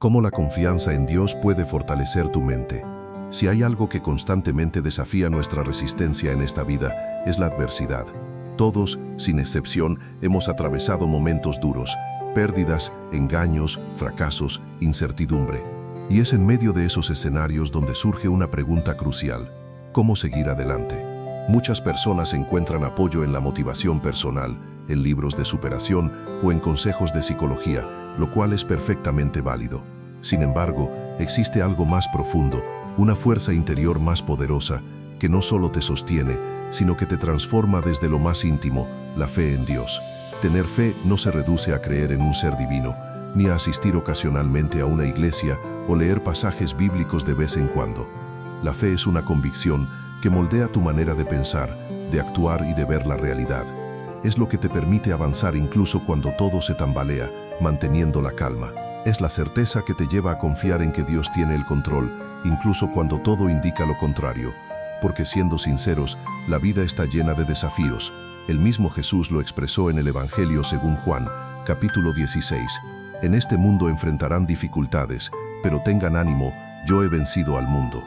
Cómo la confianza en Dios puede fortalecer tu mente. Si hay algo que constantemente desafía nuestra resistencia en esta vida, es la adversidad. Todos, sin excepción, hemos atravesado momentos duros, pérdidas, engaños, fracasos, incertidumbre. Y es en medio de esos escenarios donde surge una pregunta crucial: ¿cómo seguir adelante? Muchas personas encuentran apoyo en la motivación personal, en libros de superación o en consejos de psicología, lo cual es perfectamente válido. Sin embargo, existe algo más profundo, una fuerza interior más poderosa, que no solo te sostiene, sino que te transforma desde lo más íntimo: la fe en Dios. Tener fe no se reduce a creer en un ser divino, ni a asistir ocasionalmente a una iglesia o leer pasajes bíblicos de vez en cuando. La fe es una convicción que moldea tu manera de pensar, de actuar y de ver la realidad. Es lo que te permite avanzar incluso cuando todo se tambalea, manteniendo la calma. Es la certeza que te lleva a confiar en que Dios tiene el control, incluso cuando todo indica lo contrario. Porque siendo sinceros, la vida está llena de desafíos. El mismo Jesús lo expresó en el Evangelio según Juan, capítulo 16. En este mundo enfrentarán dificultades, pero tengan ánimo, yo he vencido al mundo.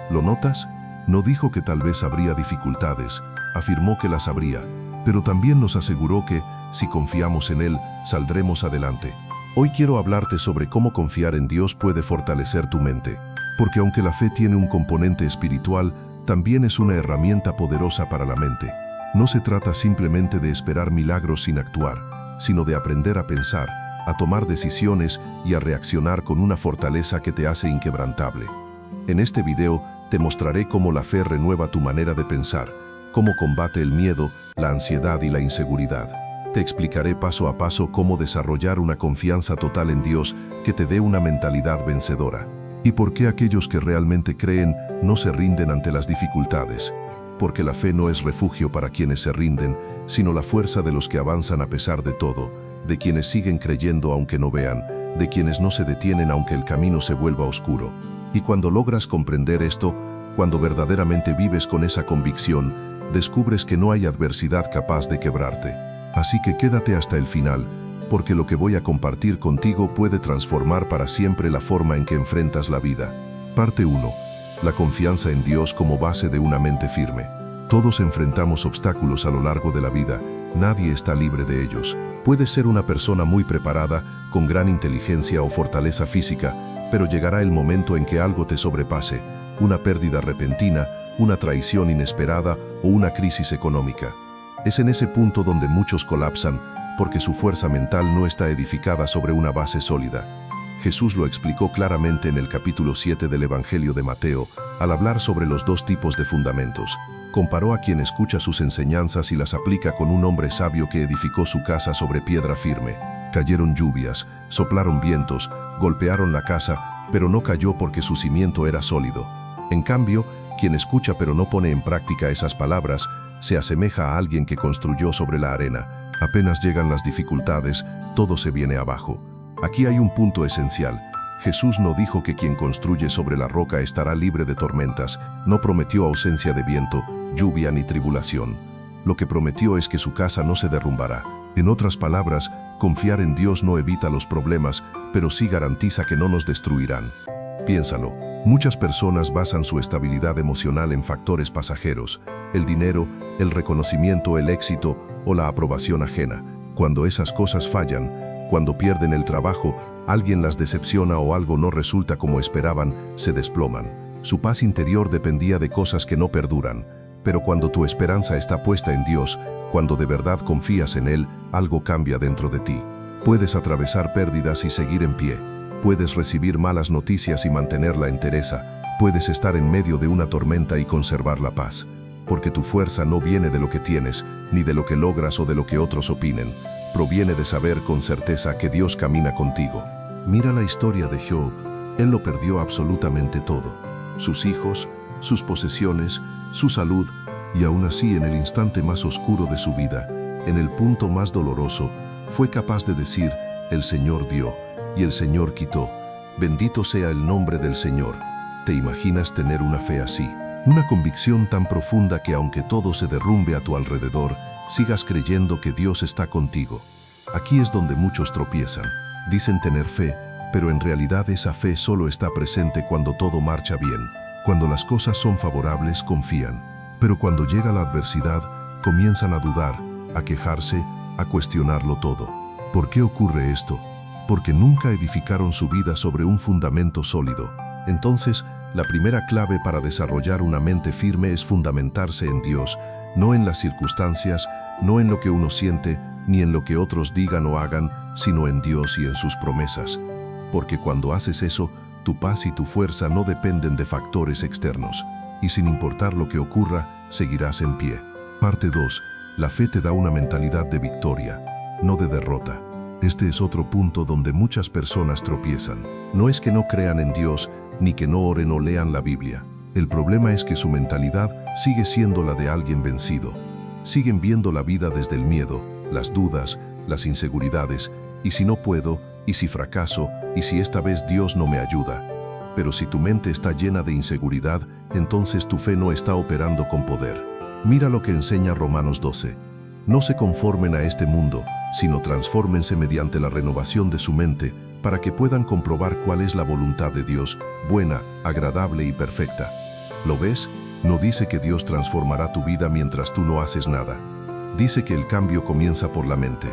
¿Lo notas? No dijo que tal vez habría dificultades, afirmó que las habría, pero también nos aseguró que, si confiamos en Él, saldremos adelante. Hoy quiero hablarte sobre cómo confiar en Dios puede fortalecer tu mente, porque aunque la fe tiene un componente espiritual, también es una herramienta poderosa para la mente. No se trata simplemente de esperar milagros sin actuar, sino de aprender a pensar, a tomar decisiones y a reaccionar con una fortaleza que te hace inquebrantable. En este video te mostraré cómo la fe renueva tu manera de pensar, cómo combate el miedo, la ansiedad y la inseguridad. Te explicaré paso a paso cómo desarrollar una confianza total en Dios que te dé una mentalidad vencedora. Y por qué aquellos que realmente creen no se rinden ante las dificultades. Porque la fe no es refugio para quienes se rinden, sino la fuerza de los que avanzan a pesar de todo, de quienes siguen creyendo aunque no vean, de quienes no se detienen aunque el camino se vuelva oscuro. Y cuando logras comprender esto, cuando verdaderamente vives con esa convicción, descubres que no hay adversidad capaz de quebrarte. Así que quédate hasta el final, porque lo que voy a compartir contigo puede transformar para siempre la forma en que enfrentas la vida. Parte 1. La confianza en Dios como base de una mente firme. Todos enfrentamos obstáculos a lo largo de la vida, nadie está libre de ellos. Puedes ser una persona muy preparada, con gran inteligencia o fortaleza física, pero llegará el momento en que algo te sobrepase, una pérdida repentina, una traición inesperada o una crisis económica. Es en ese punto donde muchos colapsan, porque su fuerza mental no está edificada sobre una base sólida. Jesús lo explicó claramente en el capítulo 7 del Evangelio de Mateo, al hablar sobre los dos tipos de fundamentos. Comparó a quien escucha sus enseñanzas y las aplica con un hombre sabio que edificó su casa sobre piedra firme. Cayeron lluvias, soplaron vientos, golpearon la casa, pero no cayó porque su cimiento era sólido. En cambio, quien escucha pero no pone en práctica esas palabras, se asemeja a alguien que construyó sobre la arena. Apenas llegan las dificultades, todo se viene abajo. Aquí hay un punto esencial. Jesús no dijo que quien construye sobre la roca estará libre de tormentas, no prometió ausencia de viento, lluvia ni tribulación. Lo que prometió es que su casa no se derrumbará. En otras palabras, confiar en Dios no evita los problemas, pero sí garantiza que no nos destruirán. Piénsalo, muchas personas basan su estabilidad emocional en factores pasajeros, el dinero, el reconocimiento, el éxito o la aprobación ajena. Cuando esas cosas fallan, cuando pierden el trabajo, alguien las decepciona o algo no resulta como esperaban, se desploman. Su paz interior dependía de cosas que no perduran. Pero cuando tu esperanza está puesta en Dios, cuando de verdad confías en Él, algo cambia dentro de ti. Puedes atravesar pérdidas y seguir en pie. Puedes recibir malas noticias y mantener la entereza. Puedes estar en medio de una tormenta y conservar la paz. Porque tu fuerza no viene de lo que tienes, ni de lo que logras o de lo que otros opinen. Proviene de saber con certeza que Dios camina contigo. Mira la historia de Job. Él lo perdió absolutamente todo. Sus hijos, sus posesiones, su salud, y aún así en el instante más oscuro de su vida, en el punto más doloroso, fue capaz de decir: el Señor dio, y el Señor quitó. Bendito sea el nombre del Señor. ¿Te imaginas tener una fe así? Una convicción tan profunda que aunque todo se derrumbe a tu alrededor, sigas creyendo que Dios está contigo. Aquí es donde muchos tropiezan. Dicen tener fe, pero en realidad esa fe solo está presente cuando todo marcha bien. Cuando las cosas son favorables, confían, pero cuando llega la adversidad, comienzan a dudar, a quejarse, a cuestionarlo todo. ¿Por qué ocurre esto? Porque nunca edificaron su vida sobre un fundamento sólido. Entonces, la primera clave para desarrollar una mente firme es fundamentarse en Dios, no en las circunstancias, no en lo que uno siente, ni en lo que otros digan o hagan, sino en Dios y en sus promesas. Porque cuando haces eso, tu paz y tu fuerza no dependen de factores externos, y sin importar lo que ocurra, seguirás en pie. Parte 2. La fe te da una mentalidad de victoria, no de derrota. Este es otro punto donde muchas personas tropiezan. No es que no crean en Dios, ni que no oren o lean la Biblia. El problema es que su mentalidad sigue siendo la de alguien vencido. Siguen viendo la vida desde el miedo, las dudas, las inseguridades, y si no puedo, y si fracaso, y si esta vez Dios no me ayuda. Pero si tu mente está llena de inseguridad, entonces tu fe no está operando con poder. Mira lo que enseña Romanos 12. No se conformen a este mundo, sino transfórmense mediante la renovación de su mente, para que puedan comprobar cuál es la voluntad de Dios, buena, agradable y perfecta. ¿Lo ves? No dice que Dios transformará tu vida mientras tú no haces nada. Dice que el cambio comienza por la mente.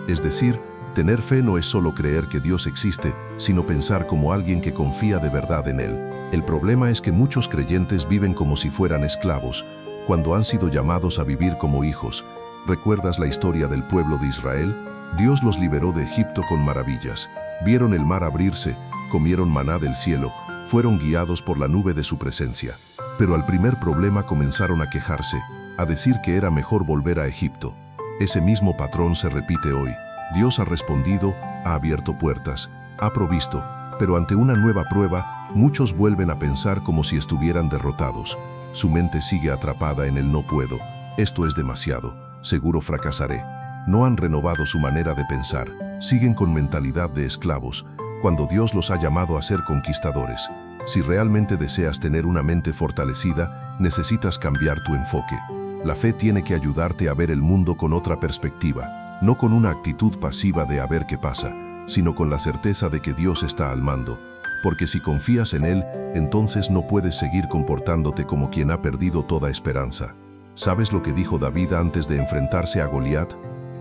Es decir, tener fe no es solo creer que Dios existe, sino pensar como alguien que confía de verdad en Él. El problema es que muchos creyentes viven como si fueran esclavos, cuando han sido llamados a vivir como hijos. ¿Recuerdas la historia del pueblo de Israel? Dios los liberó de Egipto con maravillas. Vieron el mar abrirse, comieron maná del cielo, fueron guiados por la nube de su presencia. Pero al primer problema comenzaron a quejarse, a decir que era mejor volver a Egipto. Ese mismo patrón se repite hoy. Dios ha respondido, ha abierto puertas, ha provisto, pero ante una nueva prueba, muchos vuelven a pensar como si estuvieran derrotados. Su mente sigue atrapada en el no puedo, esto es demasiado, seguro fracasaré. No han renovado su manera de pensar, siguen con mentalidad de esclavos, cuando Dios los ha llamado a ser conquistadores. Si realmente deseas tener una mente fortalecida, necesitas cambiar tu enfoque. La fe tiene que ayudarte a ver el mundo con otra perspectiva, no con una actitud pasiva de a ver qué pasa, sino con la certeza de que Dios está al mando. Porque si confías en Él, entonces no puedes seguir comportándote como quien ha perdido toda esperanza. ¿Sabes lo que dijo David antes de enfrentarse a Goliat?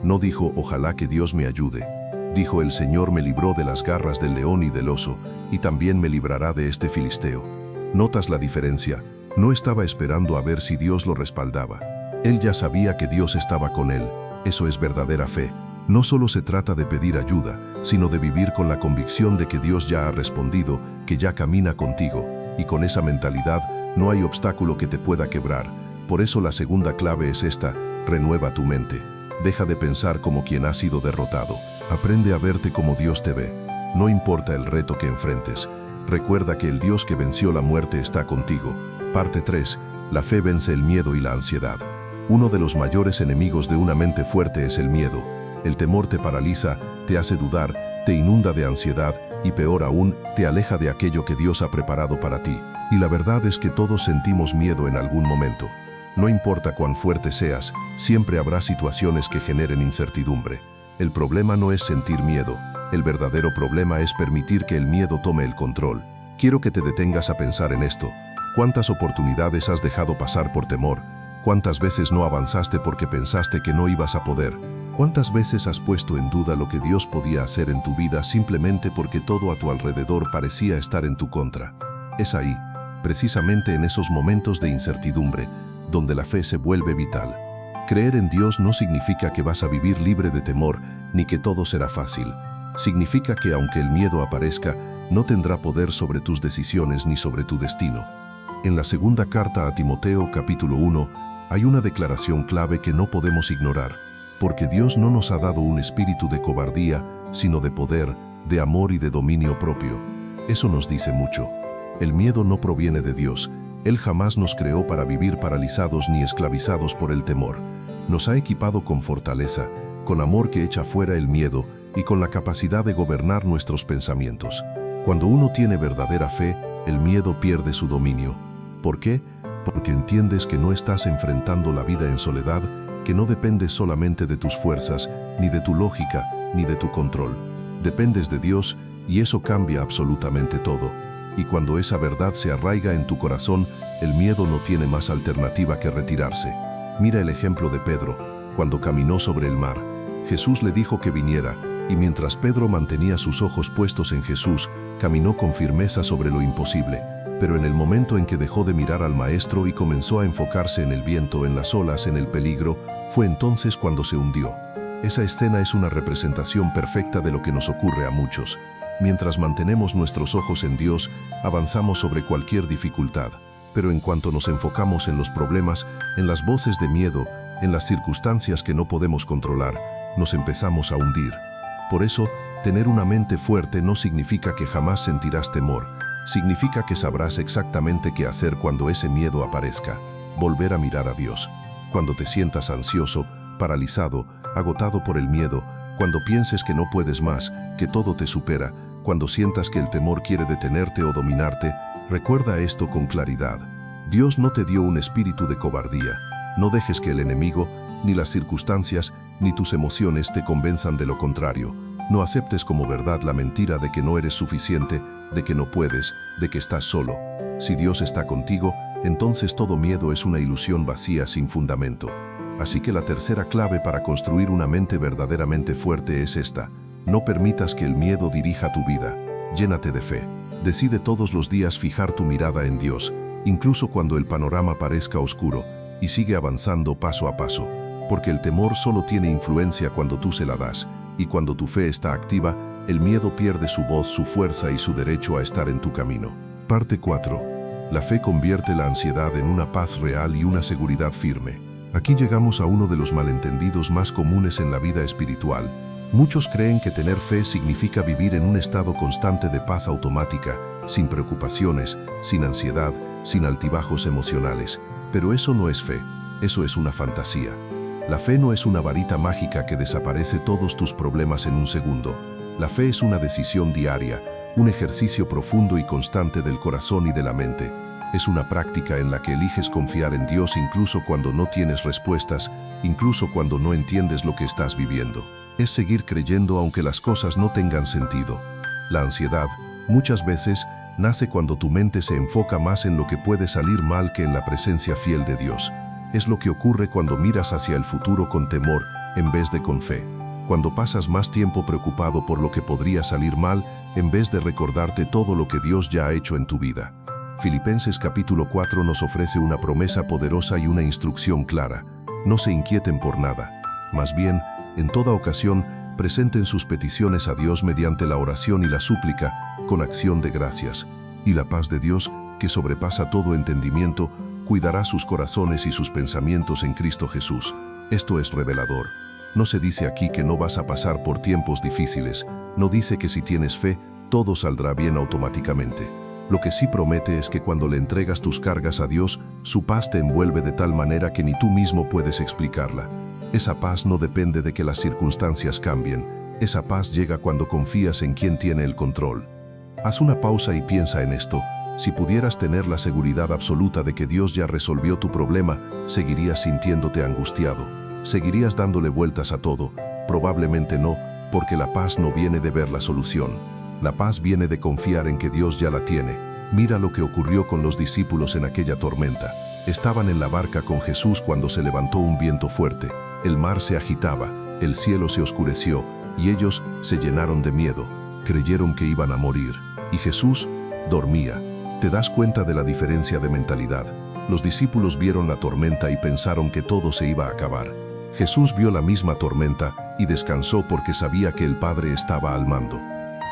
No dijo, ojalá que Dios me ayude. Dijo, el Señor me libró de las garras del león y del oso, y también me librará de este filisteo. ¿Notas la diferencia? No estaba esperando a ver si Dios lo respaldaba. Él ya sabía que Dios estaba con él. Eso es verdadera fe. No solo se trata de pedir ayuda, sino de vivir con la convicción de que Dios ya ha respondido, que ya camina contigo, y con esa mentalidad no hay obstáculo que te pueda quebrar. Por eso la segunda clave es esta: renueva tu mente. Deja de pensar como quien ha sido derrotado. Aprende a verte como Dios te ve. No importa el reto que enfrentes. Recuerda que el Dios que venció la muerte está contigo. Parte 3. La fe vence el miedo y la ansiedad. Uno de los mayores enemigos de una mente fuerte es el miedo. El temor te paraliza, te hace dudar, te inunda de ansiedad y peor aún, te aleja de aquello que Dios ha preparado para ti. Y la verdad es que todos sentimos miedo en algún momento. No importa cuán fuerte seas, siempre habrá situaciones que generen incertidumbre. El problema no es sentir miedo, el verdadero problema es permitir que el miedo tome el control. Quiero que te detengas a pensar en esto. ¿Cuántas oportunidades has dejado pasar por temor? ¿Cuántas veces no avanzaste porque pensaste que no ibas a poder? ¿Cuántas veces has puesto en duda lo que Dios podía hacer en tu vida simplemente porque todo a tu alrededor parecía estar en tu contra? Es ahí, precisamente en esos momentos de incertidumbre, donde la fe se vuelve vital. Creer en Dios no significa que vas a vivir libre de temor, ni que todo será fácil. Significa que aunque el miedo aparezca, no tendrá poder sobre tus decisiones ni sobre tu destino. En la segunda carta a Timoteo, capítulo 1, hay una declaración clave que no podemos ignorar, porque Dios no nos ha dado un espíritu de cobardía, sino de poder, de amor y de dominio propio. Eso nos dice mucho. El miedo no proviene de Dios. Él jamás nos creó para vivir paralizados ni esclavizados por el temor. Nos ha equipado con fortaleza, con amor que echa fuera el miedo y con la capacidad de gobernar nuestros pensamientos. Cuando uno tiene verdadera fe, el miedo pierde su dominio. ¿Por qué? Porque entiendes que no estás enfrentando la vida en soledad, que no dependes solamente de tus fuerzas, ni de tu lógica, ni de tu control. Dependes de Dios, y eso cambia absolutamente todo. Y cuando esa verdad se arraiga en tu corazón, el miedo no tiene más alternativa que retirarse. Mira el ejemplo de Pedro, cuando caminó sobre el mar. Jesús le dijo que viniera, y mientras Pedro mantenía sus ojos puestos en Jesús, caminó con firmeza sobre lo imposible. Pero en el momento en que dejó de mirar al Maestro y comenzó a enfocarse en el viento, en las olas, en el peligro, fue entonces cuando se hundió. Esa escena es una representación perfecta de lo que nos ocurre a muchos. Mientras mantenemos nuestros ojos en Dios, avanzamos sobre cualquier dificultad. Pero en cuanto nos enfocamos en los problemas, en las voces de miedo, en las circunstancias que no podemos controlar, nos empezamos a hundir. Por eso, tener una mente fuerte no significa que jamás sentirás temor. Significa que sabrás exactamente qué hacer cuando ese miedo aparezca. Volver a mirar a Dios. Cuando te sientas ansioso, paralizado, agotado por el miedo, cuando pienses que no puedes más, que todo te supera, cuando sientas que el temor quiere detenerte o dominarte, recuerda esto con claridad. Dios no te dio un espíritu de cobardía. No dejes que el enemigo, ni las circunstancias, ni tus emociones te convenzan de lo contrario. No aceptes como verdad la mentira de que no eres suficiente, de que no puedes, de que estás solo. Si Dios está contigo, entonces todo miedo es una ilusión vacía sin fundamento. Así que la tercera clave para construir una mente verdaderamente fuerte es esta. No permitas que el miedo dirija tu vida. Llénate de fe. Decide todos los días fijar tu mirada en Dios, incluso cuando el panorama parezca oscuro, y sigue avanzando paso a paso. Porque el temor solo tiene influencia cuando tú se la das, y cuando tu fe está activa, el miedo pierde su voz, su fuerza y su derecho a estar en tu camino. Parte 4. La fe convierte la ansiedad en una paz real y una seguridad firme. Aquí llegamos a uno de los malentendidos más comunes en la vida espiritual. Muchos creen que tener fe significa vivir en un estado constante de paz automática, sin preocupaciones, sin ansiedad, sin altibajos emocionales. Pero eso no es fe, eso es una fantasía. La fe no es una varita mágica que desaparece todos tus problemas en un segundo. La fe es una decisión diaria, un ejercicio profundo y constante del corazón y de la mente. Es una práctica en la que eliges confiar en Dios incluso cuando no tienes respuestas, incluso cuando no entiendes lo que estás viviendo. Es seguir creyendo aunque las cosas no tengan sentido. La ansiedad, muchas veces, nace cuando tu mente se enfoca más en lo que puede salir mal que en la presencia fiel de Dios. Es lo que ocurre cuando miras hacia el futuro con temor en vez de con fe. Cuando pasas más tiempo preocupado por lo que podría salir mal en vez de recordarte todo lo que Dios ya ha hecho en tu vida. Filipenses capítulo 4 nos ofrece una promesa poderosa y una instrucción clara. No se inquieten por nada. Más bien, en toda ocasión, presenten sus peticiones a Dios mediante la oración y la súplica, con acción de gracias. Y la paz de Dios, que sobrepasa todo entendimiento, cuidará sus corazones y sus pensamientos en Cristo Jesús. Esto es revelador. No se dice aquí que no vas a pasar por tiempos difíciles. No dice que si tienes fe, todo saldrá bien automáticamente. Lo que sí promete es que cuando le entregas tus cargas a Dios, su paz te envuelve de tal manera que ni tú mismo puedes explicarla. Esa paz no depende de que las circunstancias cambien. Esa paz llega cuando confías en quien tiene el control. Haz una pausa y piensa en esto. Si pudieras tener la seguridad absoluta de que Dios ya resolvió tu problema, ¿seguirías sintiéndote angustiado? ¿Seguirías dándole vueltas a todo? Probablemente no, porque la paz no viene de ver la solución. La paz viene de confiar en que Dios ya la tiene. Mira lo que ocurrió con los discípulos en aquella tormenta. Estaban en la barca con Jesús cuando se levantó un viento fuerte. El mar se agitaba, el cielo se oscureció, y ellos se llenaron de miedo. Creyeron que iban a morir. Y Jesús dormía. ¿Te das cuenta de la diferencia de mentalidad? Los discípulos vieron la tormenta y pensaron que todo se iba a acabar. Jesús vio la misma tormenta y descansó porque sabía que el Padre estaba al mando.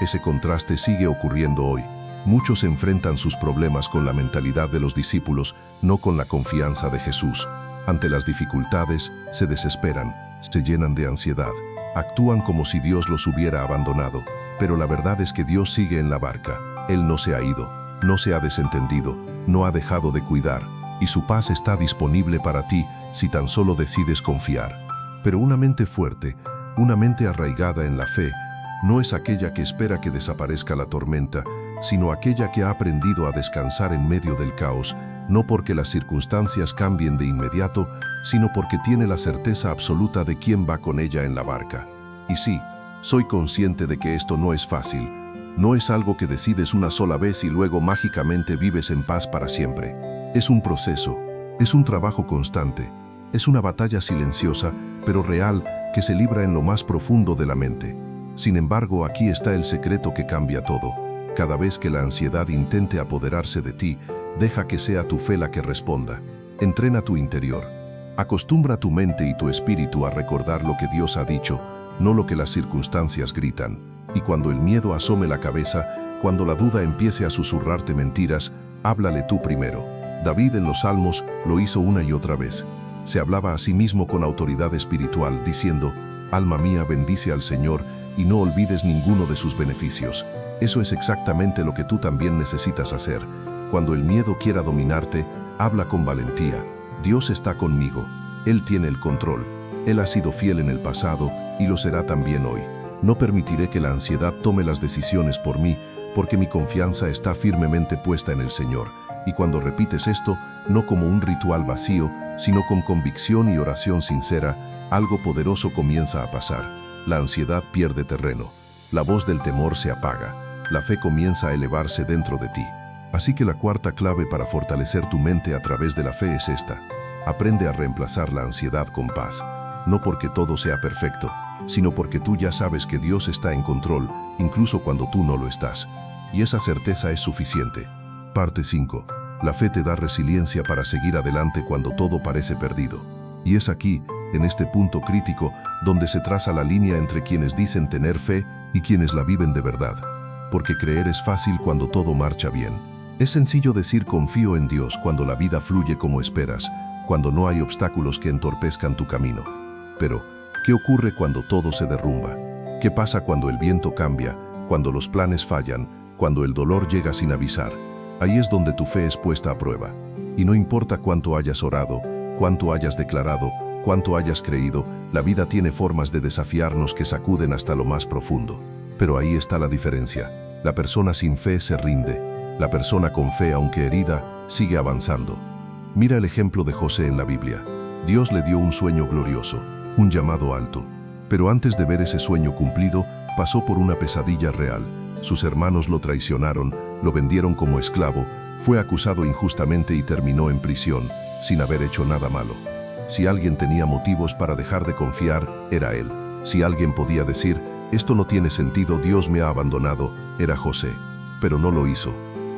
Ese contraste sigue ocurriendo hoy. Muchos enfrentan sus problemas con la mentalidad de los discípulos, no con la confianza de Jesús. Ante las dificultades, se desesperan, se llenan de ansiedad, actúan como si Dios los hubiera abandonado. Pero la verdad es que Dios sigue en la barca. Él no se ha ido, no se ha desentendido, no ha dejado de cuidar, y su paz está disponible para ti si tan solo decides confiar. Pero una mente fuerte, una mente arraigada en la fe, no es aquella que espera que desaparezca la tormenta, sino aquella que ha aprendido a descansar en medio del caos, no porque las circunstancias cambien de inmediato, sino porque tiene la certeza absoluta de quién va con ella en la barca. Y sí, soy consciente de que esto no es fácil. No es algo que decides una sola vez y luego mágicamente vives en paz para siempre. Es un proceso, es un trabajo constante, es una batalla silenciosa, pero real, que se libra en lo más profundo de la mente. Sin embargo, aquí está el secreto que cambia todo. Cada vez que la ansiedad intente apoderarse de ti, deja que sea tu fe la que responda. Entrena tu interior. Acostumbra tu mente y tu espíritu a recordar lo que Dios ha dicho, no lo que las circunstancias gritan. Y cuando el miedo asome la cabeza, cuando la duda empiece a susurrarte mentiras, háblale tú primero. David en los Salmos lo hizo una y otra vez. Se hablaba a sí mismo con autoridad espiritual, diciendo: «Alma mía, bendice al Señor y no olvides ninguno de sus beneficios». Eso es exactamente lo que tú también necesitas hacer. Cuando el miedo quiera dominarte, habla con valentía. Dios está conmigo. Él tiene el control. Él ha sido fiel en el pasado y lo será también hoy. No permitiré que la ansiedad tome las decisiones por mí, porque mi confianza está firmemente puesta en el Señor. Y cuando repites esto, no como un ritual vacío, sino con convicción y oración sincera, algo poderoso comienza a pasar. La ansiedad pierde terreno. La voz del temor se apaga. La fe comienza a elevarse dentro de ti. Así que la cuarta clave para fortalecer tu mente a través de la fe es esta. Aprende a reemplazar la ansiedad con paz. No porque todo sea perfecto, sino porque tú ya sabes que Dios está en control, incluso cuando tú no lo estás. Y esa certeza es suficiente. Parte 5. La fe te da resiliencia para seguir adelante cuando todo parece perdido. Y es aquí, en este punto crítico, donde se traza la línea entre quienes dicen tener fe y quienes la viven de verdad. Porque creer es fácil cuando todo marcha bien. Es sencillo decir confío en Dios cuando la vida fluye como esperas, cuando no hay obstáculos que entorpezcan tu camino. Pero, ¿qué ocurre cuando todo se derrumba? ¿Qué pasa cuando el viento cambia, cuando los planes fallan, cuando el dolor llega sin avisar? Ahí es donde tu fe es puesta a prueba. Y no importa cuánto hayas orado, cuánto hayas declarado, cuánto hayas creído, la vida tiene formas de desafiarnos que sacuden hasta lo más profundo. Pero ahí está la diferencia. La persona sin fe se rinde. La persona con fe, aunque herida, sigue avanzando. Mira el ejemplo de José en la Biblia. Dios le dio un sueño glorioso, un llamado alto. Pero antes de ver ese sueño cumplido, pasó por una pesadilla real. Sus hermanos lo traicionaron, lo vendieron como esclavo, fue acusado injustamente y terminó en prisión, sin haber hecho nada malo. Si alguien tenía motivos para dejar de confiar, era él. Si alguien podía decir, esto no tiene sentido, Dios me ha abandonado, era José. Pero no lo hizo.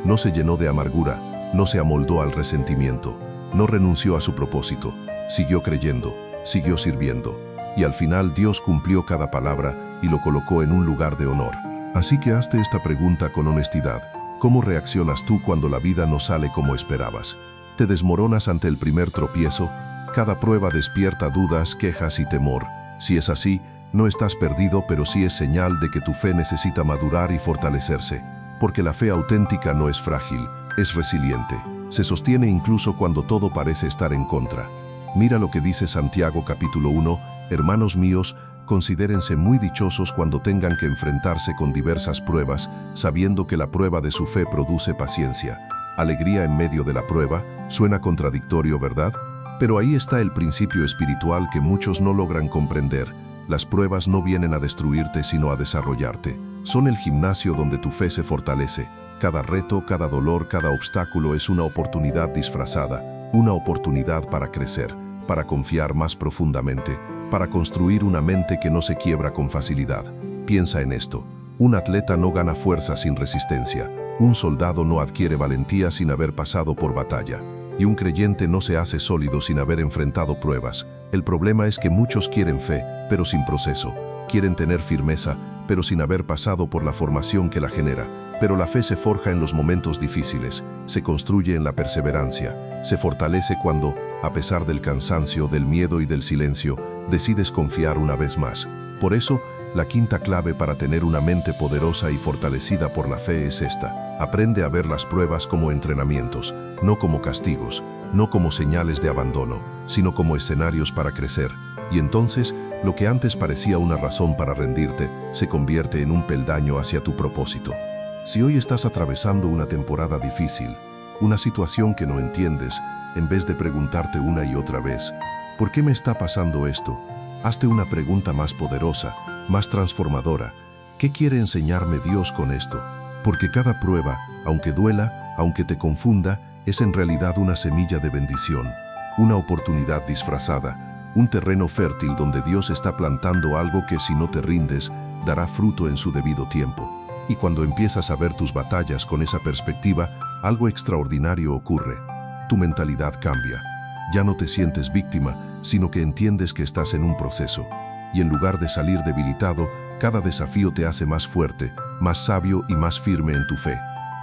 No se llenó de amargura, no se amoldó al resentimiento, no renunció a su propósito, siguió creyendo, siguió sirviendo. Y al final Dios cumplió cada palabra y lo colocó en un lugar de honor. Así que hazte esta pregunta con honestidad. ¿Cómo reaccionas tú cuando la vida no sale como esperabas? ¿Te desmoronas ante el primer tropiezo? Cada prueba despierta dudas, quejas y temor. Si es así, no estás perdido, pero sí es señal de que tu fe necesita madurar y fortalecerse. Porque la fe auténtica no es frágil, es resiliente. Se sostiene incluso cuando todo parece estar en contra. Mira lo que dice Santiago capítulo 1, hermanos míos, considérense muy dichosos cuando tengan que enfrentarse con diversas pruebas, sabiendo que la prueba de su fe produce paciencia. Alegría en medio de la prueba, suena contradictorio, ¿verdad? Pero ahí está el principio espiritual que muchos no logran comprender. Las pruebas no vienen a destruirte, sino a desarrollarte. Son el gimnasio donde tu fe se fortalece. Cada reto, cada dolor, cada obstáculo es una oportunidad disfrazada, una oportunidad para crecer, para confiar más profundamente, para construir una mente que no se quiebra con facilidad. Piensa en esto. Un atleta no gana fuerza sin resistencia. Un soldado no adquiere valentía sin haber pasado por batalla. Y un creyente no se hace sólido sin haber enfrentado pruebas. El problema es que muchos quieren fe, pero sin proceso. Quieren tener firmeza, pero sin haber pasado por la formación que la genera. Pero la fe se forja en los momentos difíciles, se construye en la perseverancia, se fortalece cuando, a pesar del cansancio, del miedo y del silencio, decides confiar una vez más. Por eso, la quinta clave para tener una mente poderosa y fortalecida por la fe es esta. Aprende a ver las pruebas como entrenamientos, no como castigos, no como señales de abandono, sino como escenarios para crecer. Y entonces, lo que antes parecía una razón para rendirte, se convierte en un peldaño hacia tu propósito. Si hoy estás atravesando una temporada difícil, una situación que no entiendes, en vez de preguntarte una y otra vez, ¿por qué me está pasando esto? Hazte una pregunta más poderosa, más transformadora. ¿Qué quiere enseñarme Dios con esto? Porque cada prueba, aunque duela, aunque te confunda, es en realidad una semilla de bendición, una oportunidad disfrazada, un terreno fértil donde Dios está plantando algo que, si no te rindes, dará fruto en su debido tiempo. Y cuando empiezas a ver tus batallas con esa perspectiva, algo extraordinario ocurre. Tu mentalidad cambia. Ya no te sientes víctima, sino que entiendes que estás en un proceso. Y en lugar de salir debilitado, cada desafío te hace más fuerte, más sabio y más firme en tu fe.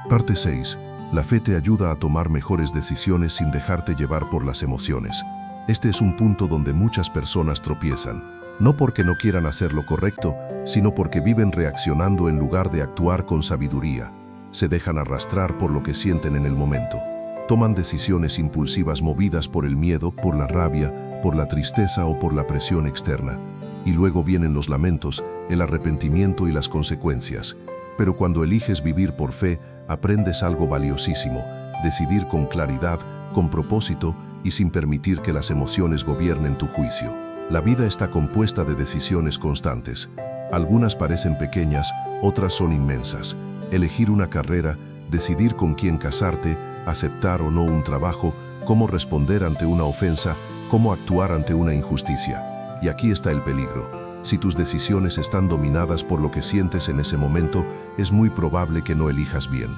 Parte 6. La fe te ayuda a tomar mejores decisiones sin dejarte llevar por las emociones. Este es un punto donde muchas personas tropiezan, no porque no quieran hacer lo correcto, sino porque viven reaccionando en lugar de actuar con sabiduría. Se dejan arrastrar por lo que sienten en el momento. Toman decisiones impulsivas movidas por el miedo, por la rabia, por la tristeza o por la presión externa. Y luego vienen los lamentos, el arrepentimiento y las consecuencias. Pero cuando eliges vivir por fe, aprendes algo valiosísimo: decidir con claridad, con propósito y sin permitir que las emociones gobiernen tu juicio. La vida está compuesta de decisiones constantes. Algunas parecen pequeñas, otras son inmensas. Elegir una carrera, decidir con quién casarte, aceptar o no un trabajo, cómo responder ante una ofensa, cómo actuar ante una injusticia. Y aquí está el peligro. Si tus decisiones están dominadas por lo que sientes en ese momento, es muy probable que no elijas bien.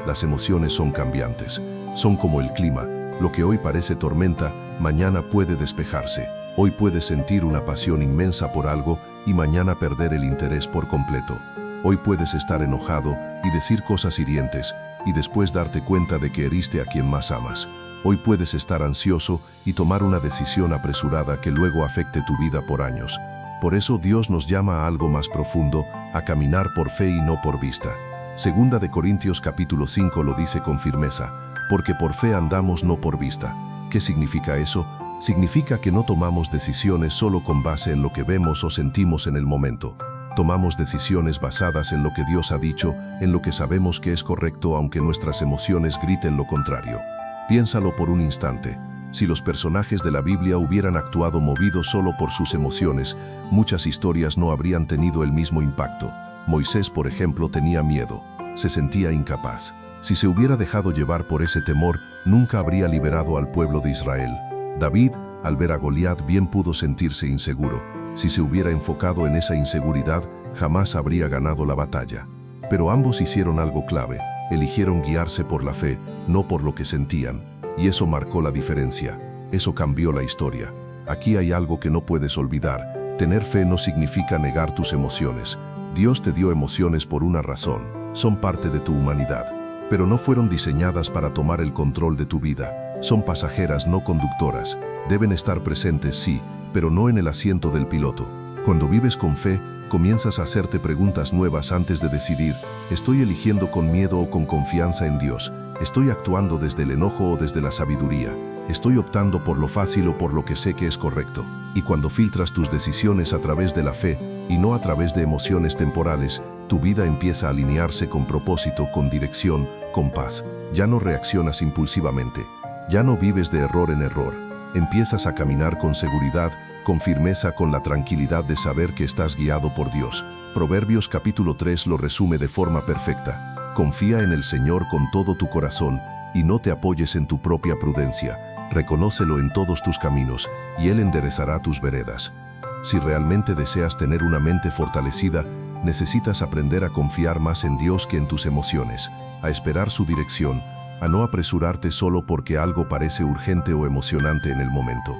Las emociones son cambiantes. Son como el clima. Lo que hoy parece tormenta, mañana puede despejarse. Hoy puedes sentir una pasión inmensa por algo y mañana perder el interés por completo. Hoy puedes estar enojado y decir cosas hirientes y después darte cuenta de que heriste a quien más amas. Hoy puedes estar ansioso y tomar una decisión apresurada que luego afecte tu vida por años. Por eso Dios nos llama a algo más profundo, a caminar por fe y no por vista. Segunda de Corintios capítulo 5 lo dice con firmeza: porque por fe andamos, no por vista. ¿Qué significa eso? Significa que no tomamos decisiones solo con base en lo que vemos o sentimos en el momento. Tomamos decisiones basadas en lo que Dios ha dicho, en lo que sabemos que es correcto aunque nuestras emociones griten lo contrario. Piénsalo por un instante. Si los personajes de la Biblia hubieran actuado movidos solo por sus emociones, muchas historias no habrían tenido el mismo impacto. Moisés, por ejemplo, tenía miedo. Se sentía incapaz. Si se hubiera dejado llevar por ese temor, nunca habría liberado al pueblo de Israel. David, al ver a Goliat, bien pudo sentirse inseguro. Si se hubiera enfocado en esa inseguridad, jamás habría ganado la batalla. Pero ambos hicieron algo clave. Eligieron guiarse por la fe, no por lo que sentían. Y eso marcó la diferencia. Eso cambió la historia. Aquí hay algo que no puedes olvidar. Tener fe no significa negar tus emociones. Dios te dio emociones por una razón. Son parte de tu humanidad. Pero no fueron diseñadas para tomar el control de tu vida. Son pasajeras, no conductoras. Deben estar presentes, sí, pero no en el asiento del piloto. Cuando vives con fe, comienzas a hacerte preguntas nuevas antes de decidir: ¿estoy eligiendo con miedo o con confianza en Dios? ¿Estoy actuando desde el enojo o desde la sabiduría? ¿Estoy optando por lo fácil o por lo que sé que es correcto? Y cuando filtras tus decisiones a través de la fe y no a través de emociones temporales, tu vida empieza a alinearse con propósito, con dirección, con paz. Ya no reaccionas impulsivamente. Ya no vives de error en error. Empiezas a caminar con seguridad, con firmeza, con la tranquilidad de saber que estás guiado por Dios. Proverbios capítulo 3 lo resume de forma perfecta. Confía en el Señor con todo tu corazón y no te apoyes en tu propia prudencia. Reconócelo en todos tus caminos y Él enderezará tus veredas. Si realmente deseas tener una mente fortalecida, necesitas aprender a confiar más en Dios que en tus emociones, a esperar su dirección, a no apresurarte solo porque algo parece urgente o emocionante en el momento.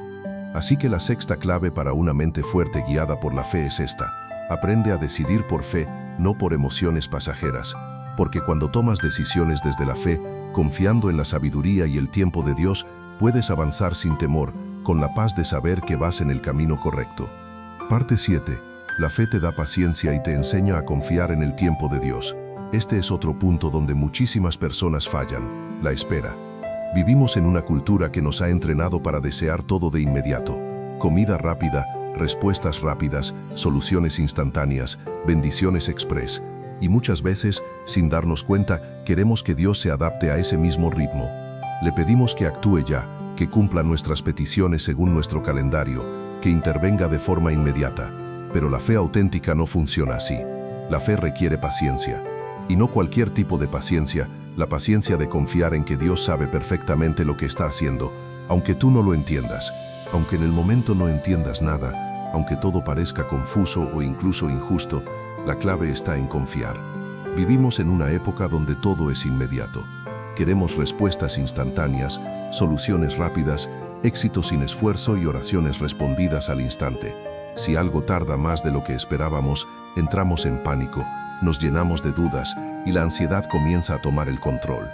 Así que la sexta clave para una mente fuerte guiada por la fe es esta: aprende a decidir por fe, no por emociones pasajeras. Porque cuando tomas decisiones desde la fe, confiando en la sabiduría y el tiempo de Dios, puedes avanzar sin temor, con la paz de saber que vas en el camino correcto. Parte 7. La fe te da paciencia y te enseña a confiar en el tiempo de Dios. Este es otro punto donde muchísimas personas fallan: la espera. Vivimos en una cultura que nos ha entrenado para desear todo de inmediato. Comida rápida, respuestas rápidas, soluciones instantáneas, bendiciones express. Y muchas veces, sin darnos cuenta, queremos que Dios se adapte a ese mismo ritmo. Le pedimos que actúe ya, que cumpla nuestras peticiones según nuestro calendario, que intervenga de forma inmediata. Pero la fe auténtica no funciona así. La fe requiere paciencia. Y no cualquier tipo de paciencia, la paciencia de confiar en que Dios sabe perfectamente lo que está haciendo, aunque tú no lo entiendas, aunque en el momento no entiendas nada, aunque todo parezca confuso o incluso injusto, la clave está en confiar. Vivimos en una época donde todo es inmediato. Queremos respuestas instantáneas, soluciones rápidas, éxitos sin esfuerzo y oraciones respondidas al instante. Si algo tarda más de lo que esperábamos, entramos en pánico, nos llenamos de dudas y la ansiedad comienza a tomar el control.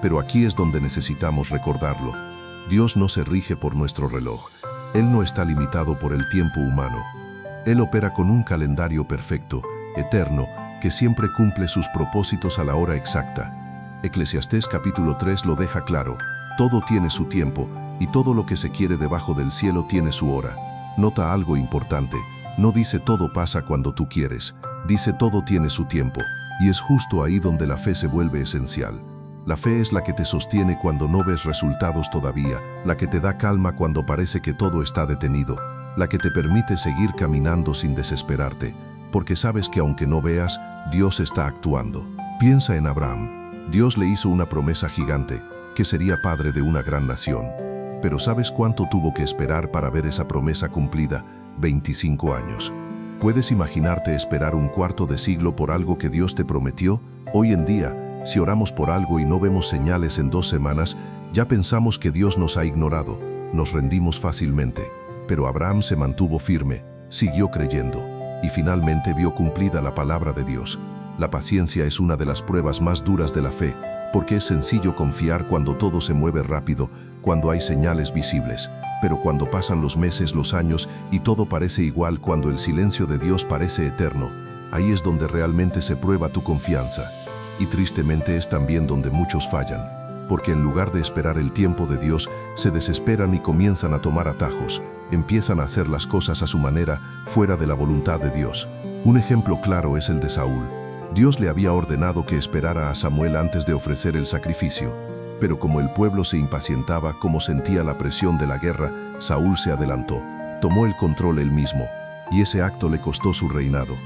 Pero aquí es donde necesitamos recordarlo. Dios no se rige por nuestro reloj. Él no está limitado por el tiempo humano. Él opera con un calendario perfecto, eterno, que siempre cumple sus propósitos a la hora exacta. Eclesiastés capítulo 3 lo deja claro. Todo tiene su tiempo, y todo lo que se quiere debajo del cielo tiene su hora. Nota algo importante. No dice todo pasa cuando tú quieres. Dice todo tiene su tiempo. Y es justo ahí donde la fe se vuelve esencial. La fe es la que te sostiene cuando no ves resultados todavía, la que te da calma cuando parece que todo está detenido, la que te permite seguir caminando sin desesperarte, porque sabes que aunque no veas, Dios está actuando. Piensa en Abraham. Dios le hizo una promesa gigante, que sería padre de una gran nación. Pero ¿sabes cuánto tuvo que esperar para ver esa promesa cumplida? 25 años. ¿Puedes imaginarte esperar un cuarto de siglo por algo que Dios te prometió? Hoy en día, si oramos por algo y no vemos señales en 2 semanas, ya pensamos que Dios nos ha ignorado, nos rendimos fácilmente. Pero Abraham se mantuvo firme, siguió creyendo, y finalmente vio cumplida la palabra de Dios. La paciencia es una de las pruebas más duras de la fe, porque es sencillo confiar cuando todo se mueve rápido, cuando hay señales visibles. Pero cuando pasan los meses, los años, y todo parece igual, cuando el silencio de Dios parece eterno, ahí es donde realmente se prueba tu confianza. Y tristemente es también donde muchos fallan, porque en lugar de esperar el tiempo de Dios, se desesperan y comienzan a tomar atajos, empiezan a hacer las cosas a su manera, fuera de la voluntad de Dios. Un ejemplo claro es el de Saúl. Dios le había ordenado que esperara a Samuel antes de ofrecer el sacrificio, pero como el pueblo se impacientaba, como sentía la presión de la guerra, Saúl se adelantó, tomó el control él mismo, y ese acto le costó su reinado.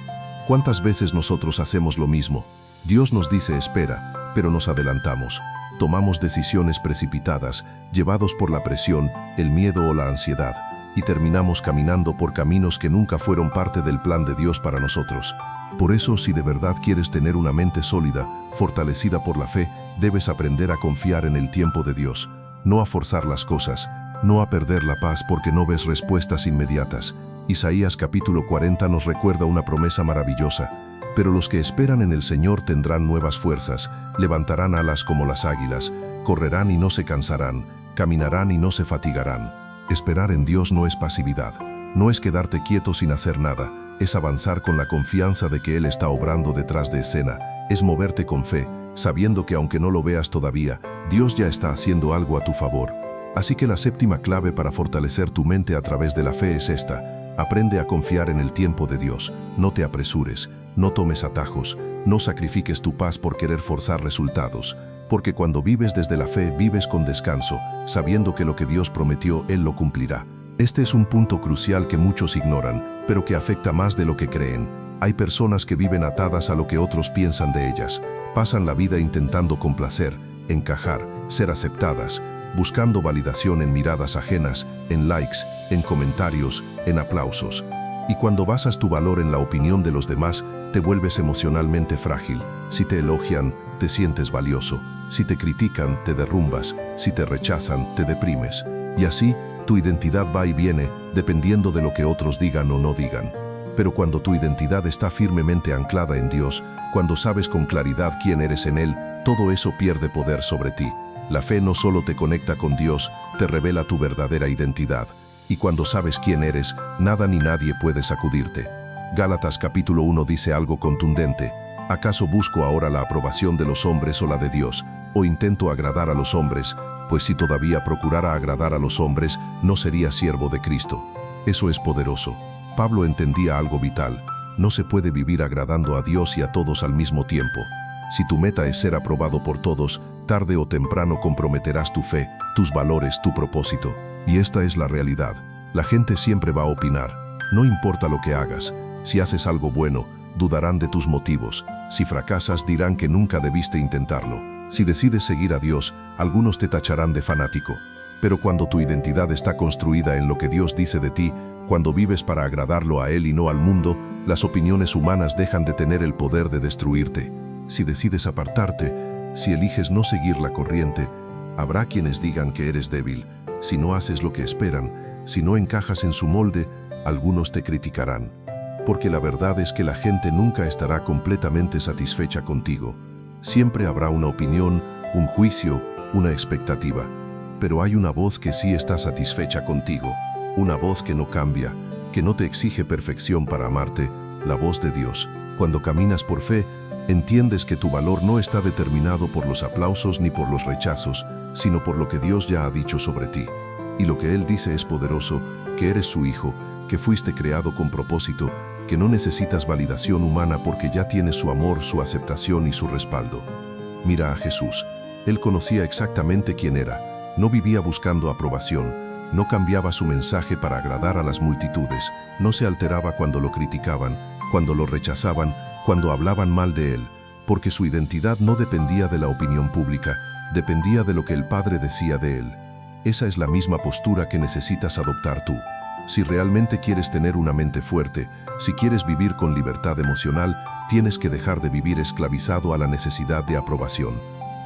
¿Cuántas veces nosotros hacemos lo mismo? Dios nos dice espera, pero nos adelantamos. Tomamos decisiones precipitadas, llevados por la presión, el miedo o la ansiedad, y terminamos caminando por caminos que nunca fueron parte del plan de Dios para nosotros. Por eso, si de verdad quieres tener una mente sólida, fortalecida por la fe, debes aprender a confiar en el tiempo de Dios, no a forzar las cosas, no a perder la paz porque no ves respuestas inmediatas. Isaías capítulo 40 nos recuerda una promesa maravillosa. Pero los que esperan en el Señor tendrán nuevas fuerzas, levantarán alas como las águilas, correrán y no se cansarán, caminarán y no se fatigarán. Esperar en Dios no es pasividad, no es quedarte quieto sin hacer nada, es avanzar con la confianza de que Él está obrando detrás de escena, es moverte con fe, sabiendo que aunque no lo veas todavía, Dios ya está haciendo algo a tu favor. Así que la séptima clave para fortalecer tu mente a través de la fe es esta: aprende a confiar en el tiempo de Dios, no te apresures, no tomes atajos, no sacrifiques tu paz por querer forzar resultados, porque cuando vives desde la fe vives con descanso, sabiendo que lo que Dios prometió, Él lo cumplirá. Este es un punto crucial que muchos ignoran, pero que afecta más de lo que creen. Hay personas que viven atadas a lo que otros piensan de ellas, pasan la vida intentando complacer, encajar, ser aceptadas, buscando validación en miradas ajenas, en likes, en comentarios, en aplausos. Y cuando basas tu valor en la opinión de los demás, te vuelves emocionalmente frágil. Si te elogian, te sientes valioso. Si te critican, te derrumbas. Si te rechazan, te deprimes. Y así, tu identidad va y viene, dependiendo de lo que otros digan o no digan. Pero cuando tu identidad está firmemente anclada en Dios, cuando sabes con claridad quién eres en Él, todo eso pierde poder sobre ti. La fe no solo te conecta con Dios, te revela tu verdadera identidad. Y cuando sabes quién eres, nada ni nadie puede sacudirte. Gálatas capítulo 1 dice algo contundente: ¿acaso busco ahora la aprobación de los hombres o la de Dios? ¿O intento agradar a los hombres? Pues si todavía procurara agradar a los hombres, no sería siervo de Cristo. Eso es poderoso. Pablo entendía algo vital: no se puede vivir agradando a Dios y a todos al mismo tiempo. Si tu meta es ser aprobado por todos, tarde o temprano comprometerás tu fe, tus valores, tu propósito. Y esta es la realidad. La gente siempre va a opinar. No importa lo que hagas. Si haces algo bueno, dudarán de tus motivos. Si fracasas, dirán que nunca debiste intentarlo. Si decides seguir a Dios, algunos te tacharán de fanático. Pero cuando tu identidad está construida en lo que Dios dice de ti, cuando vives para agradarlo a Él y no al mundo, las opiniones humanas dejan de tener el poder de destruirte. Si decides apartarte, si eliges no seguir la corriente, habrá quienes digan que eres débil. Si no haces lo que esperan, si no encajas en su molde, algunos te criticarán. Porque la verdad es que la gente nunca estará completamente satisfecha contigo. Siempre habrá una opinión, un juicio, una expectativa. Pero hay una voz que sí está satisfecha contigo. Una voz que no cambia, que no te exige perfección para amarte, la voz de Dios. Cuando caminas por fe, entiendes que tu valor no está determinado por los aplausos ni por los rechazos, sino por lo que Dios ya ha dicho sobre ti. Y lo que Él dice es poderoso, que eres su hijo, que fuiste creado con propósito, que no necesitas validación humana porque ya tienes su amor, su aceptación y su respaldo. Mira a Jesús. Él conocía exactamente quién era. No vivía buscando aprobación. No cambiaba su mensaje para agradar a las multitudes. No se alteraba cuando lo criticaban, cuando lo rechazaban, cuando hablaban mal de él, porque su identidad no dependía de la opinión pública, dependía de lo que el Padre decía de él. Esa es la misma postura que necesitas adoptar tú. Si realmente quieres tener una mente fuerte, si quieres vivir con libertad emocional, tienes que dejar de vivir esclavizado a la necesidad de aprobación.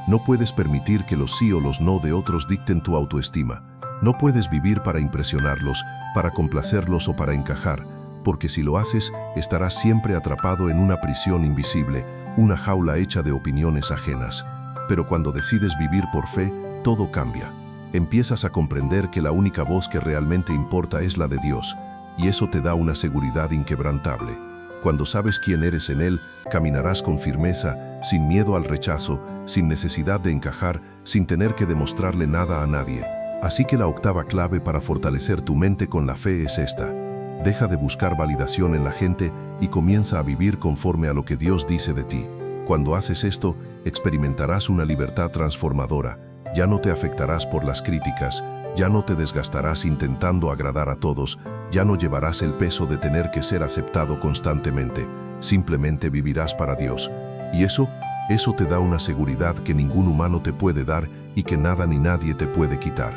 No puedes permitir que los sí o los no de otros dicten tu autoestima. No puedes vivir para impresionarlos, para complacerlos o para encajar, porque si lo haces, estarás siempre atrapado en una prisión invisible, una jaula hecha de opiniones ajenas. Pero cuando decides vivir por fe, todo cambia. Empiezas a comprender que la única voz que realmente importa es la de Dios, y eso te da una seguridad inquebrantable. Cuando sabes quién eres en Él, caminarás con firmeza, sin miedo al rechazo, sin necesidad de encajar, sin tener que demostrarle nada a nadie. Así que la octava clave para fortalecer tu mente con la fe es esta. Deja de buscar validación en la gente y comienza a vivir conforme a lo que Dios dice de ti. Cuando haces esto, experimentarás una libertad transformadora. Ya no te afectarás por las críticas, ya no te desgastarás intentando agradar a todos, ya no llevarás el peso de tener que ser aceptado constantemente. Simplemente vivirás para Dios. Y eso te da una seguridad que ningún humano te puede dar y que nada ni nadie te puede quitar.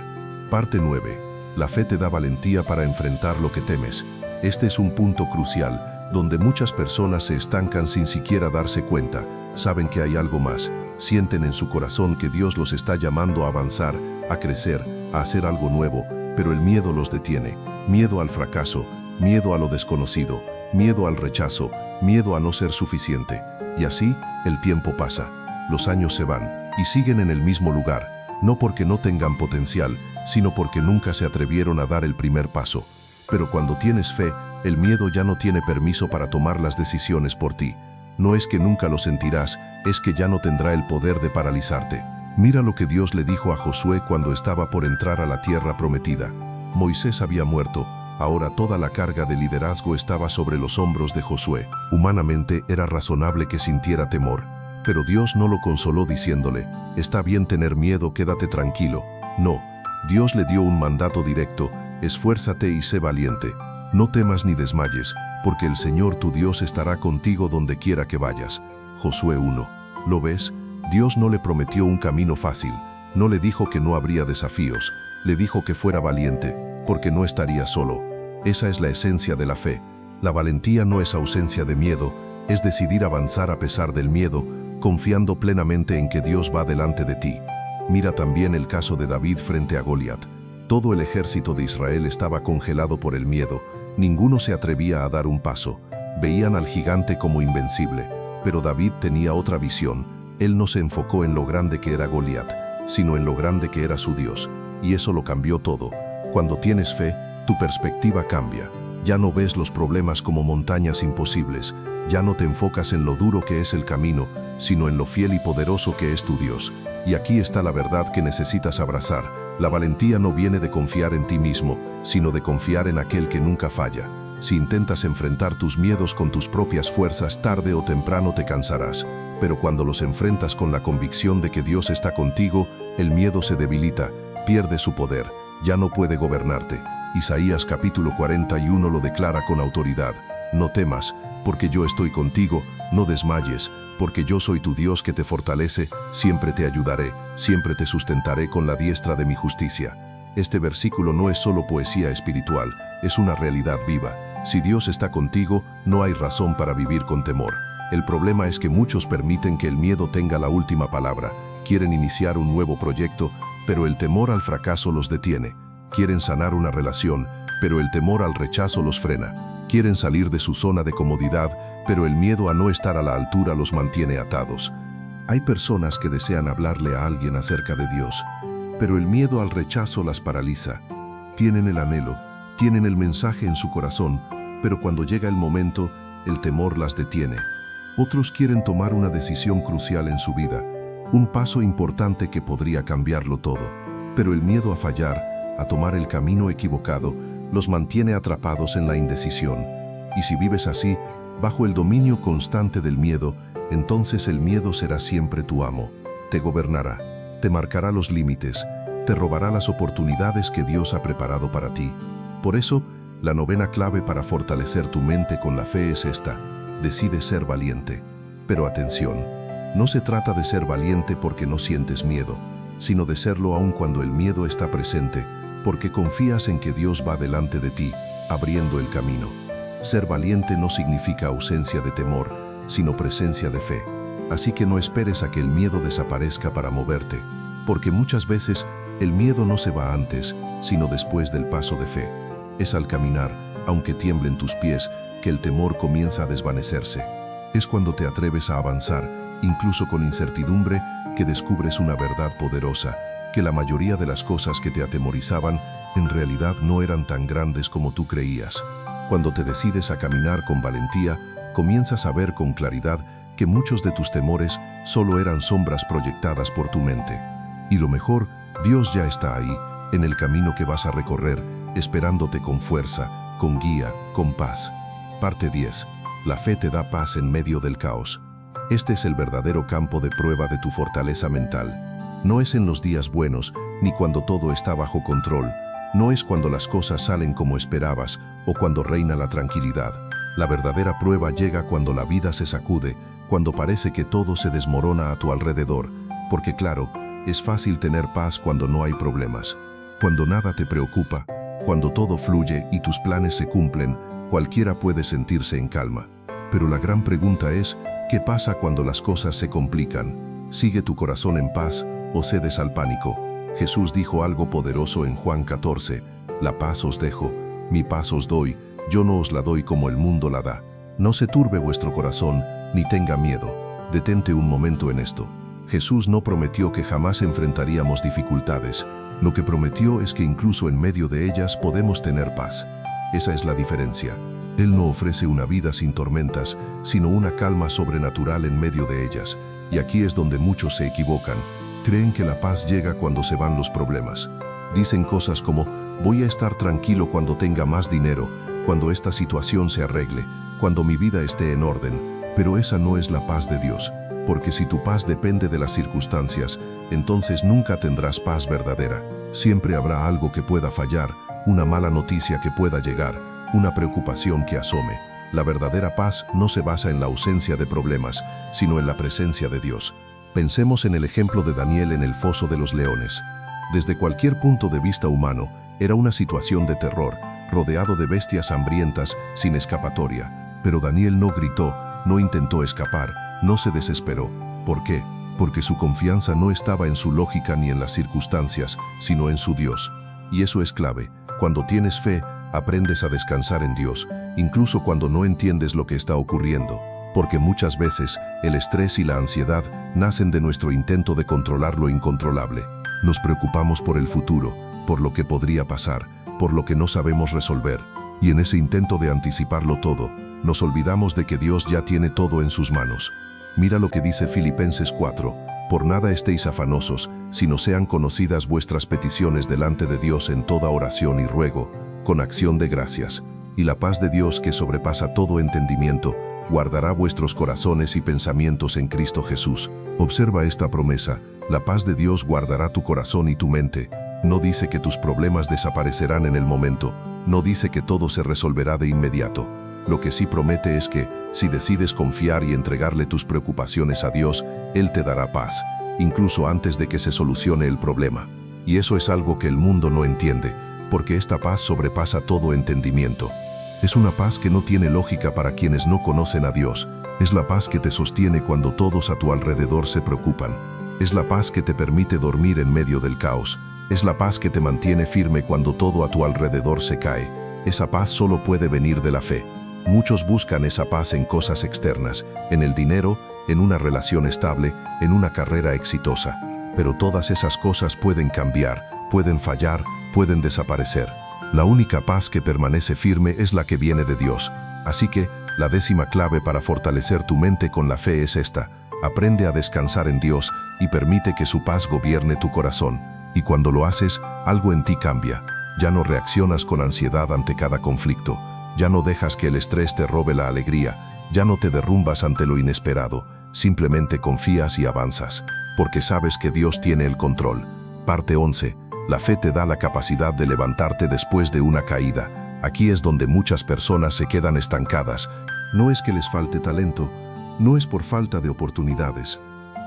Parte 9. La fe te da valentía para enfrentar lo que temes. Este es un punto crucial, donde muchas personas se estancan sin siquiera darse cuenta. Saben que hay algo más. Sienten en su corazón que Dios los está llamando a avanzar, a crecer, a hacer algo nuevo, pero el miedo los detiene. Miedo al fracaso, miedo a lo desconocido, miedo al rechazo, miedo a no ser suficiente. Y así, el tiempo pasa. Los años se van y siguen en el mismo lugar, no porque no tengan potencial, sino porque nunca se atrevieron a dar el primer paso. Pero cuando tienes fe, el miedo ya no tiene permiso para tomar las decisiones por ti. No es que nunca lo sentirás, es que ya no tendrá el poder de paralizarte. Mira lo que Dios le dijo a Josué cuando estaba por entrar a la tierra prometida. Moisés había muerto, ahora toda la carga de liderazgo estaba sobre los hombros de Josué. Humanamente era razonable que sintiera temor, pero Dios no lo consoló diciéndole, está bien tener miedo, quédate tranquilo. No, Dios le dio un mandato directo, esfuérzate y sé valiente. No temas ni desmayes, porque el Señor tu Dios estará contigo donde quiera que vayas. Josué 1. ¿Lo ves? Dios no le prometió un camino fácil, no le dijo que no habría desafíos, le dijo que fuera valiente, porque no estaría solo. Esa es la esencia de la fe. La valentía no es ausencia de miedo, es decidir avanzar a pesar del miedo, confiando plenamente en que Dios va delante de ti. Mira también el caso de David frente a Goliat. Todo el ejército de Israel estaba congelado por el miedo, ninguno se atrevía a dar un paso. Veían al gigante como invencible, pero David tenía otra visión. Él no se enfocó en lo grande que era Goliat, sino en lo grande que era su Dios, y eso lo cambió todo. Cuando tienes fe, tu perspectiva cambia. Ya no ves los problemas como montañas imposibles, ya no te enfocas en lo duro que es el camino, sino en lo fiel y poderoso que es tu Dios. Y aquí está la verdad que necesitas abrazar. La valentía no viene de confiar en ti mismo, sino de confiar en aquel que nunca falla. Si intentas enfrentar tus miedos con tus propias fuerzas, tarde o temprano te cansarás. Pero cuando los enfrentas con la convicción de que Dios está contigo, el miedo se debilita, pierde su poder, ya no puede gobernarte. Isaías capítulo 41 lo declara con autoridad. No temas, porque yo estoy contigo, no desmayes, porque yo soy tu Dios que te fortalece, siempre te ayudaré, siempre te sustentaré con la diestra de mi justicia. Este versículo no es solo poesía espiritual, es una realidad viva. Si Dios está contigo, no hay razón para vivir con temor. El problema es que muchos permiten que el miedo tenga la última palabra. Quieren iniciar un nuevo proyecto, pero el temor al fracaso los detiene. Quieren sanar una relación, pero el temor al rechazo los frena. Quieren salir de su zona de comodidad, pero el miedo a no estar a la altura los mantiene atados. Hay personas que desean hablarle a alguien acerca de Dios, pero el miedo al rechazo las paraliza. Tienen el anhelo, tienen el mensaje en su corazón, pero cuando llega el momento, el temor las detiene. Otros quieren tomar una decisión crucial en su vida, un paso importante que podría cambiarlo todo, pero el miedo a fallar, a tomar el camino equivocado, los mantiene atrapados en la indecisión. Y si vives así, bajo el dominio constante del miedo, entonces el miedo será siempre tu amo. Te gobernará, te marcará los límites, te robará las oportunidades que Dios ha preparado para ti. Por eso, la novena clave para fortalecer tu mente con la fe es esta: decide ser valiente. Pero atención, no se trata de ser valiente porque no sientes miedo, sino de serlo aun cuando el miedo está presente, porque confías en que Dios va delante de ti, abriendo el camino. Ser valiente no significa ausencia de temor, sino presencia de fe. Así que no esperes a que el miedo desaparezca para moverte, porque muchas veces el miedo no se va antes, sino después del paso de fe. Es al caminar, aunque tiemblen tus pies, que el temor comienza a desvanecerse. Es cuando te atreves a avanzar, incluso con incertidumbre, que descubres una verdad poderosa, que la mayoría de las cosas que te atemorizaban en realidad no eran tan grandes como tú creías. Cuando te decides a caminar con valentía, comienzas a ver con claridad que muchos de tus temores solo eran sombras proyectadas por tu mente. Y lo mejor, Dios ya está ahí, en el camino que vas a recorrer, esperándote con fuerza, con guía, con paz. Parte 10. La fe te da paz en medio del caos. Este es el verdadero campo de prueba de tu fortaleza mental. No es en los días buenos, ni cuando todo está bajo control. No es cuando las cosas salen como esperabas o cuando reina la tranquilidad. La verdadera prueba llega cuando la vida se sacude, cuando parece que todo se desmorona a tu alrededor. Porque claro, es fácil tener paz cuando no hay problemas. Cuando nada te preocupa, cuando todo fluye y tus planes se cumplen, cualquiera puede sentirse en calma. Pero la gran pregunta es, ¿qué pasa cuando las cosas se complican? ¿Sigue tu corazón en paz o cedes al pánico? Jesús dijo algo poderoso en Juan 14, la paz os dejo, mi paz os doy, yo no os la doy como el mundo la da. No se turbe vuestro corazón, ni tenga miedo. Detente un momento en esto. Jesús no prometió que jamás enfrentaríamos dificultades. Lo que prometió es que incluso en medio de ellas podemos tener paz. Esa es la diferencia. Él no ofrece una vida sin tormentas, sino una calma sobrenatural en medio de ellas. Y aquí es donde muchos se equivocan. Creen que la paz llega cuando se van los problemas. Dicen cosas como, voy a estar tranquilo cuando tenga más dinero, cuando esta situación se arregle, cuando mi vida esté en orden. Pero esa no es la paz de Dios, porque si tu paz depende de las circunstancias, entonces nunca tendrás paz verdadera. Siempre habrá algo que pueda fallar, una mala noticia que pueda llegar, una preocupación que asome. La verdadera paz no se basa en la ausencia de problemas, sino en la presencia de Dios. Pensemos en el ejemplo de Daniel en el foso de los leones. Desde cualquier punto de vista humano, era una situación de terror, rodeado de bestias hambrientas, sin escapatoria. Pero Daniel no gritó, no intentó escapar, no se desesperó. ¿Por qué? Porque su confianza no estaba en su lógica ni en las circunstancias, sino en su Dios. Y eso es clave. Cuando tienes fe, aprendes a descansar en Dios, incluso cuando no entiendes lo que está ocurriendo. Porque muchas veces, el estrés y la ansiedad nacen de nuestro intento de controlar lo incontrolable. Nos preocupamos por el futuro, por lo que podría pasar, por lo que no sabemos resolver. Y en ese intento de anticiparlo todo, nos olvidamos de que Dios ya tiene todo en sus manos. Mira lo que dice Filipenses 4, por nada estéis afanosos, sino sean conocidas vuestras peticiones delante de Dios en toda oración y ruego, con acción de gracias. Y la paz de Dios que sobrepasa todo entendimiento, guardará vuestros corazones y pensamientos en Cristo Jesús. Observa esta promesa, la paz de Dios guardará tu corazón y tu mente. No dice que tus problemas desaparecerán en el momento, no dice que todo se resolverá de inmediato. Lo que sí promete es que, si decides confiar y entregarle tus preocupaciones a Dios, Él te dará paz, incluso antes de que se solucione el problema. Y eso es algo que el mundo no entiende, porque esta paz sobrepasa todo entendimiento. Es una paz que no tiene lógica para quienes no conocen a Dios. Es la paz que te sostiene cuando todos a tu alrededor se preocupan. Es la paz que te permite dormir en medio del caos. Es la paz que te mantiene firme cuando todo a tu alrededor se cae. Esa paz solo puede venir de la fe. Muchos buscan esa paz en cosas externas, en el dinero, en una relación estable, en una carrera exitosa. Pero todas esas cosas pueden cambiar, pueden fallar, pueden desaparecer. La única paz que permanece firme es la que viene de Dios. Así que, la 10ª clave para fortalecer tu mente con la fe es esta: aprende a descansar en Dios y permite que su paz gobierne tu corazón. Y cuando lo haces, algo en ti cambia. Ya no reaccionas con ansiedad ante cada conflicto. Ya no dejas que el estrés te robe la alegría. Ya no te derrumbas ante lo inesperado. Simplemente confías y avanzas, porque sabes que Dios tiene el control. Parte 11. La fe te da la capacidad de levantarte después de una caída. Aquí es donde muchas personas se quedan estancadas. No es que les falte talento, no es por falta de oportunidades.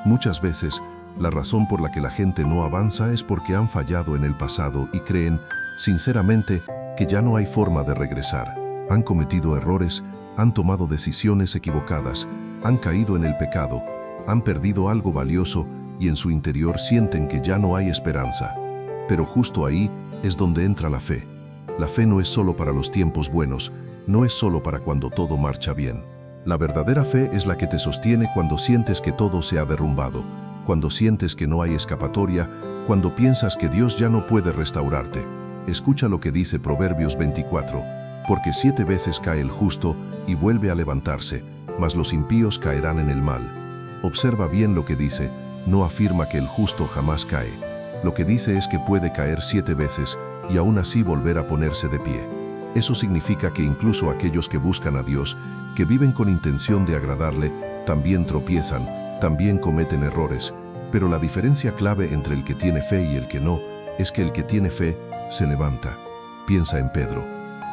Muchas veces, la razón por la que la gente no avanza es porque han fallado en el pasado y creen, sinceramente, que ya no hay forma de regresar. Han cometido errores, han tomado decisiones equivocadas, han caído en el pecado, han perdido algo valioso y en su interior sienten que ya no hay esperanza. Pero justo ahí es donde entra la fe. La fe no es solo para los tiempos buenos, no es solo para cuando todo marcha bien. La verdadera fe es la que te sostiene cuando sientes que todo se ha derrumbado, cuando sientes que no hay escapatoria, cuando piensas que Dios ya no puede restaurarte. Escucha lo que dice Proverbios 24, porque 7 veces cae el justo y vuelve a levantarse, mas los impíos caerán en el mal. Observa bien lo que dice, no afirma que el justo jamás cae. Lo que dice es que puede caer 7 veces y aún así volver a ponerse de pie. Eso significa que incluso aquellos que buscan a Dios, que viven con intención de agradarle, también tropiezan, también cometen errores. Pero la diferencia clave entre el que tiene fe y el que no, es que el que tiene fe se levanta. Piensa en Pedro.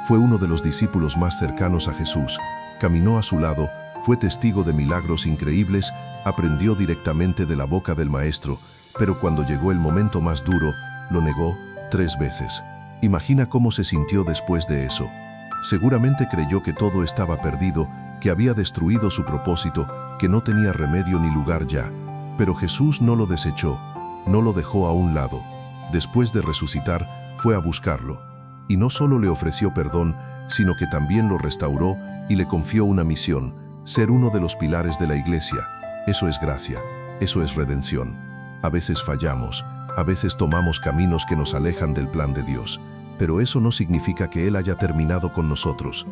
Fue uno de los discípulos más cercanos a Jesús. Caminó a su lado, fue testigo de milagros increíbles, aprendió directamente de la boca del Maestro, pero cuando llegó el momento más duro, lo negó 3 veces. Imagina cómo se sintió después de eso. Seguramente creyó que todo estaba perdido, que había destruido su propósito, que no tenía remedio ni lugar ya. Pero Jesús no lo desechó, no lo dejó a un lado. Después de resucitar, fue a buscarlo. Y no solo le ofreció perdón, sino que también lo restauró y le confió una misión: ser uno de los pilares de la iglesia. Eso es gracia, eso es redención. A veces fallamos, a veces tomamos caminos que nos alejan del plan de Dios, pero eso no significa que Él haya terminado con nosotros.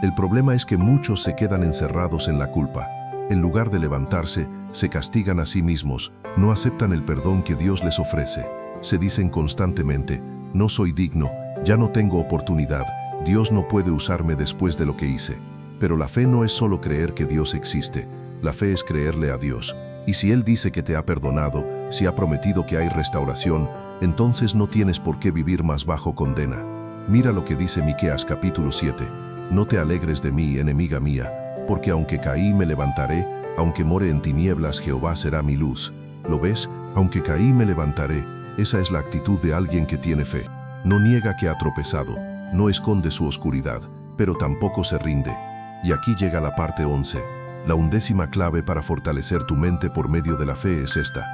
El problema es que muchos se quedan encerrados en la culpa. En lugar de levantarse, se castigan a sí mismos, no aceptan el perdón que Dios les ofrece. Se dicen constantemente: no soy digno, ya no tengo oportunidad, Dios no puede usarme después de lo que hice. Pero la fe no es solo creer que Dios existe, la fe es creerle a Dios. Y si Él dice que te ha perdonado, si ha prometido que hay restauración, entonces no tienes por qué vivir más bajo condena. Mira lo que dice Miqueas capítulo 7. No te alegres de mí, enemiga mía, porque aunque caí me levantaré, aunque more en tinieblas Jehová será mi luz. ¿Lo ves? Aunque caí me levantaré. Esa es la actitud de alguien que tiene fe. No niega que ha tropezado, no esconde su oscuridad, pero tampoco se rinde. Y aquí llega la parte 11. La 11ª clave para fortalecer tu mente por medio de la fe es esta: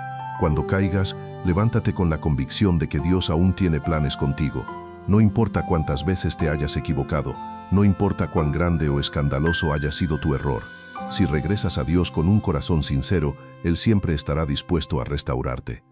cuando caigas, levántate con la convicción de que Dios aún tiene planes contigo. No importa cuántas veces te hayas equivocado, no importa cuán grande o escandaloso haya sido tu error. Si regresas a Dios con un corazón sincero, Él siempre estará dispuesto a restaurarte.